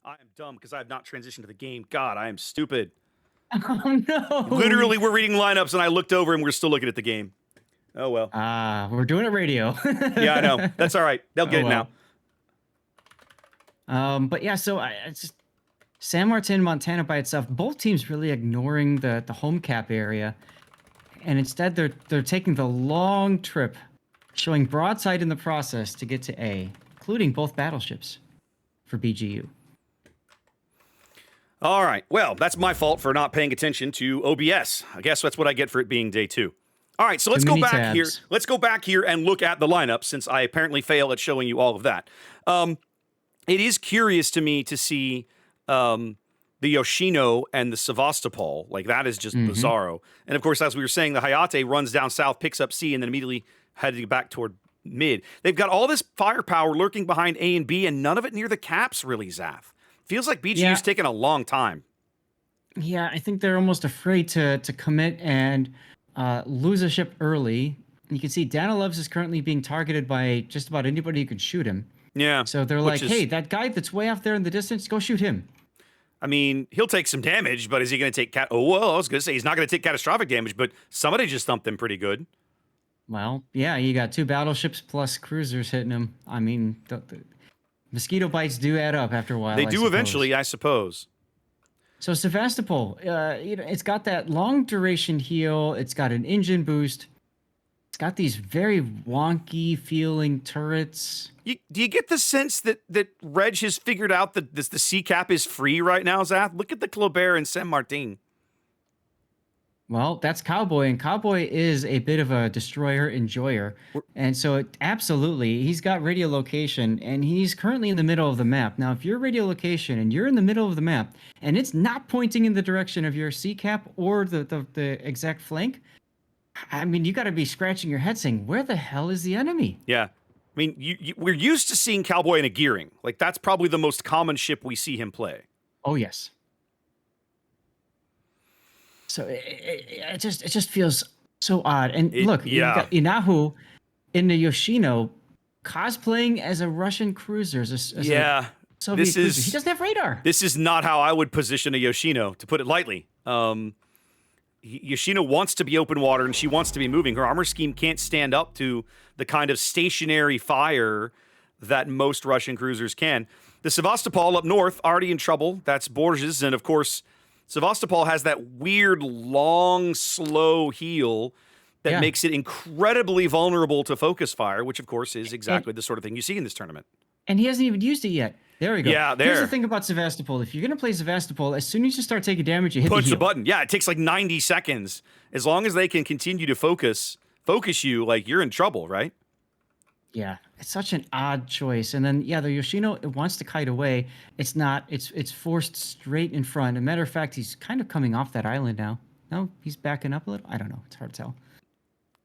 I am dumb because I have not transitioned to the game. God, I am stupid. Oh, no. Literally, we're reading lineups, and I looked over, and we're still looking at the game. Oh, well. We're doing it radio. Yeah, I know. That's all right. They'll get it now. But yeah, so it's just San Martin, Montana by itself. Both teams really ignoring the home cap area, and instead they're taking the long trip, showing broadside in the process to get to A, including both battleships for BGU. All right. Well, that's my fault for not paying attention to OBS. I guess that's what I get for it being day 2. All right, so let's go back here. Let's go back here and look at the lineup, since I apparently fail at showing you all of that. It is curious to me to see the Yoshino and the Sevastopol. Like, that is just bizarro. And of course, as we were saying, the Hayate runs down south, picks up C, and then immediately heading back toward mid. They've got all this firepower lurking behind A and B, and none of it near the caps, really, Zaf. Feels like BGU's taken a long time. Yeah, I think they're almost afraid to commit and lose a ship early. You can see Danilev's is currently being targeted by just about anybody who can shoot him. Yeah. So they're like, hey, that guy that's way off there in the distance, go shoot him. I mean, he'll take some damage, but is he going to take... I was going to say, he's not going to take catastrophic damage, but somebody just thumped him pretty good. Well, yeah, you got 2 battleships plus cruisers hitting him. I mean, the mosquito bites do add up after a while. They do eventually, I suppose. So Sevastopol, it's got that long duration heal. It's got an engine boost. It's got these very wonky feeling turrets. Do you get the sense that Reg has figured out that the C cap is free right now, Zath? Look at the Clobert and San Martin. Well, that's Cowboy, and Cowboy is a bit of a destroyer enjoyer. And so absolutely, he's got radio location, and he's currently in the middle of the map. Now, if you're radio location and you're in the middle of the map, and it's not pointing in the direction of your C cap or the exact flank, I mean, you got to be scratching your head saying, where the hell is the enemy? Yeah. I mean, we're used to seeing Cowboy in a gearing. Like, that's probably the most common ship we see him play. Oh, yes. So it just feels so odd. And look, you got Inahu in the Yoshino cosplaying as a Russian cruiser. Soviet cruiser. He doesn't have radar. This is not how I would position a Yoshino, to put it lightly. Yoshino wants to be open water, and she wants to be moving. Her armor scheme can't stand up to the kind of stationary fire that most Russian cruisers can. The Sevastopol up north, already in trouble. That's Borges, and of course... Sevastopol has that weird, long, slow heal that makes it incredibly vulnerable to focus fire, which, of course, is exactly the sort of thing you see in this tournament. And he hasn't even used it yet. There we go. Yeah, there. Here's the thing about Sevastopol. If you're going to play Sevastopol, as soon as you start taking damage, you hit Punch the heal. the button. Yeah, it takes like 90 seconds. As long as they can continue to focus you, like, you're in trouble, right? Yeah, it's such an odd choice. And then, the Yoshino, it wants to kite away. It's not. It's forced straight in front. As a matter of fact, he's kind of coming off that island now. No, he's backing up a little. I don't know. It's hard to tell.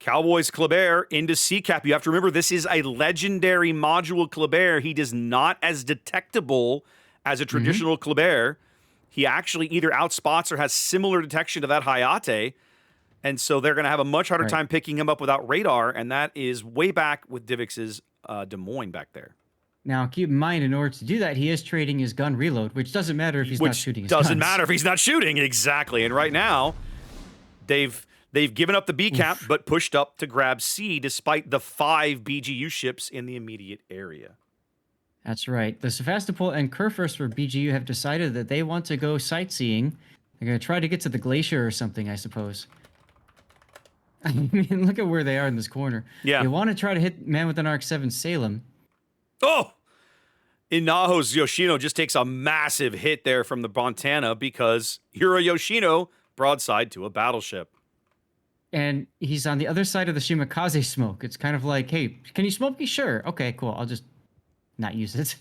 Cowboys Clobert into C-Cap. You have to remember, this is a legendary module Clobert. He is not as detectable as a traditional Clobert. He actually either outspots or has similar detection to that Hayate. And so they're going to have a much harder time picking him up without radar, and that is way back with Divix's Des Moines back there. Now, keep in mind, in order to do that, he is trading his gun reload, which doesn't matter if he's not shooting his guns. Doesn't matter if he's not shooting, exactly. And right now, they've given up the B cap, but pushed up to grab C, despite the 5 BGU ships in the immediate area. That's right. The Sevastopol and Kurfürst for BGU have decided that they want to go sightseeing. They're going to try to get to the glacier or something, I suppose. I mean, look at where they are in this corner. Yeah. They want to try to hit Man with an Arc 7 Salem. Oh! Inaho's Yoshino just takes a massive hit there from the Montana because you're a Yoshino broadside to a battleship. And he's on the other side of the Shimakaze smoke. It's kind of like, hey, can you smoke me? Sure. Okay, cool. I'll just not use it.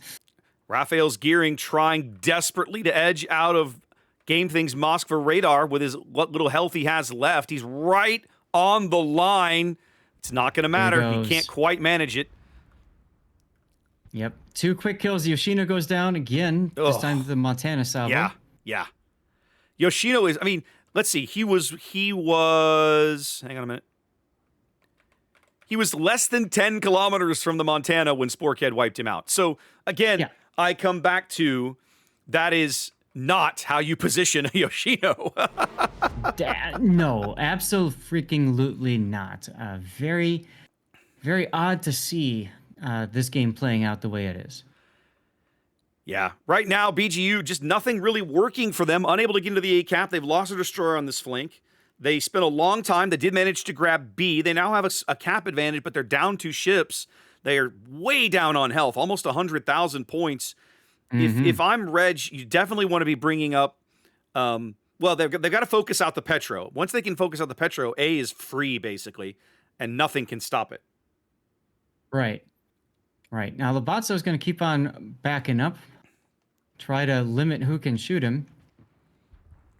Raphael's gearing, trying desperately to edge out of Game Thing's Moskva radar with what little health he has left. He's right on the line. It's not going to matter. He can't quite manage it. Yep. 2 quick kills. Yoshino goes down again. This time the Montana salvo. Yeah. Yoshino is, I mean, let's see. He was, hang on a minute. He was less than 10 kilometers from the Montana when Sporkhead wiped him out. So, again, I come back to That is not how you position a Yoshino. No, absolutely not. Very, very odd to see this game playing out the way it is. Yeah. Right now, BGU, just nothing really working for them. Unable to get into the A cap. They've lost a destroyer on this flank. They spent a long time. They did manage to grab B. They now have a cap advantage, but they're down 2 ships. They are way down on health, almost 100,000 points. If I'm Reg, you definitely want to be bringing up. Well, they've got to focus out the Petro. Once they can focus out the Petro, A is free basically, and nothing can stop it. Right. Right. Now Labatso is going to keep on backing up, try to limit who can shoot him.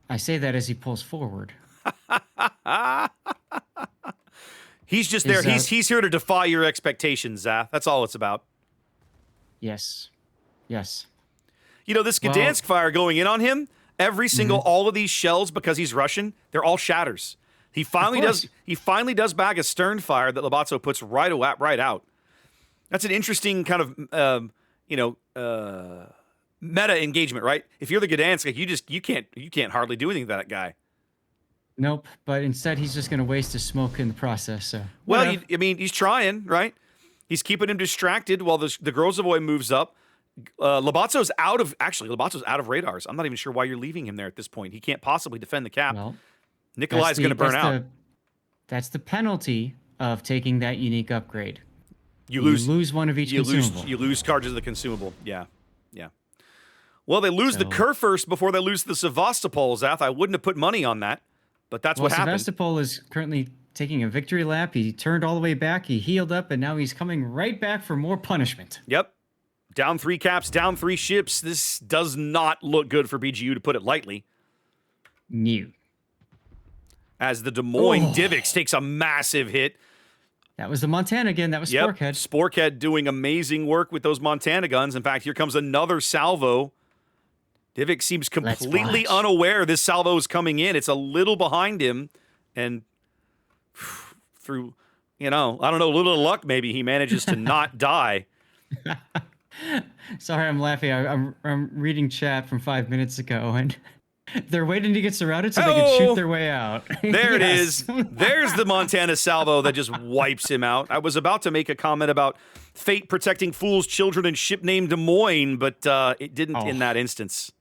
I say that as he pulls forward. He's just there. He's here to defy your expectations, Zath. That's all it's about. Yes. Yes. You know, this Gdansk fire going in on him, every single, all of these shells, because he's Russian, they're all shatters. He finally does bag a stern fire that Labatso puts right out. That's an interesting kind of, meta engagement, right? If you're the Gdansk, you can't hardly do anything to that guy. Nope, but instead he's just going to waste his smoke in the process. So well, he's trying, right? He's keeping him distracted while the Grozavoy moves up. Labatso's out of radars. I'm not even sure why you're leaving him there at this point. He can't possibly defend the cap. Well, Nikolai's going to burn out. That's the penalty of taking that unique upgrade. You lose one of each consumable. You lose cards of the consumable. Yeah. Well, they lose the Kerr first before they lose the Sevastopol, Zath. I wouldn't have put money on that, but that's what happened. Sevastopol is currently taking a victory lap. He turned all the way back. He healed up, and now he's coming right back for more punishment. Yep. Down 3 caps, down 3 ships. This does not look good for BGU, to put it lightly. New. As the Des Moines Divix takes a massive hit. That was the Montana again. That was Sporkhead. Sporkhead doing amazing work with those Montana guns. In fact, here comes another salvo. Divik seems completely unaware this salvo is coming in. It's a little behind him. And through, I don't know, a little luck maybe, he manages to not die. Sorry, I'm laughing. I'm reading chat from 5 minutes ago, and they're waiting to get surrounded so they can shoot their way out. There it is. There's the Montana salvo that just wipes him out. I was about to make a comment about fate protecting fools, children, and ship named Des Moines, but it didn't in that instance.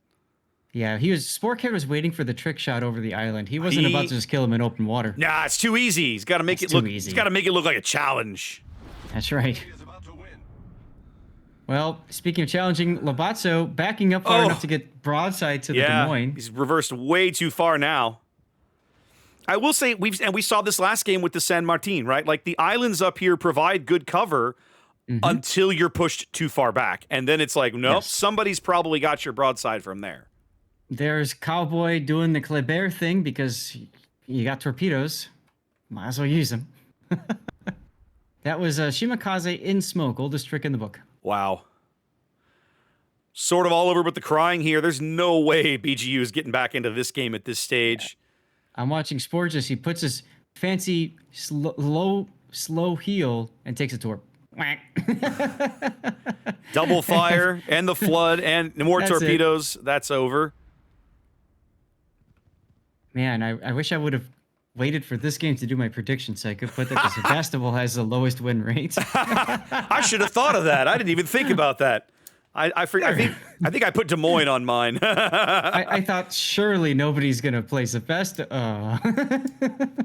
Yeah, Sporkhead was waiting for the trick shot over the island. He wasn't about to just kill him in open water. Nah, it's too easy. He's got to make it look. He's got to make it look like a challenge. That's right. Well, speaking of challenging, Labatso backing up far enough to get broadside to the Des Moines. He's reversed way too far now. I will say, we saw this last game with the San Martin, right? Like, the islands up here provide good cover until you're pushed too far back. And then it's like, nope, somebody's probably got your broadside from there. There's Cowboy doing the Kleber thing because you got torpedoes. Might as well use them. That was Shimakaze in smoke, oldest trick in the book. Wow. Sort of all over but the crying here. There's no way BGU is getting back into this game at this stage. I'm watching Sporgus. He puts his fancy slow heel and takes a torp. Double fire and the flood and more torpedoes. That's over. Man, I wish I would have waited for this game to do my prediction so I could put that because Sebastopol has the lowest win rate. I should have thought of that. I didn't even think about that. I think I put Des Moines on mine. I thought surely nobody's gonna play Sebastopol.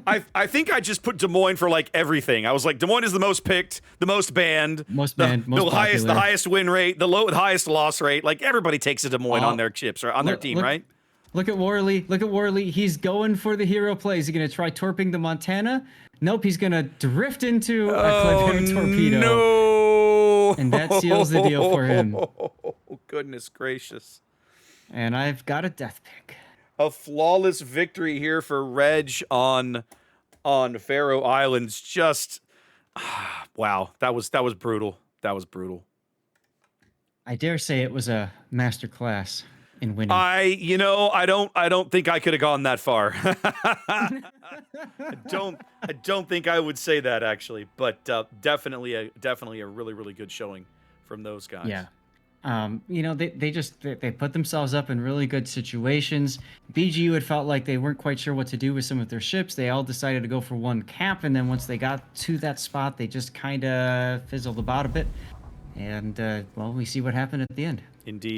I think I just put Des Moines for like everything. I was like, Des Moines is the most picked, the most banned, most highest, the highest win rate, the highest loss rate. Like everybody takes a Des Moines on their chips or on their team, right? Look at Worley. He's going for the hero play. Is he going to try torping the Montana? Nope, he's going to drift into a Kleber torpedo. No! And that seals the deal for him. Oh, goodness gracious. And I've got a death pick. A flawless victory here for Reg on Faroe Islands. Just, wow, that was brutal. That was brutal. I dare say it was a masterclass in winning. I don't think I could have gone that far. I don't think I would say that actually, but definitely a really, really good showing from those guys. Yeah. You know, they put themselves up in really good situations. BGU had felt like they weren't quite sure what to do with some of their ships. They all decided to go for one cap, and then once they got to that spot, they just kind of fizzled about a bit. And well, we see what happened at the end. Indeed.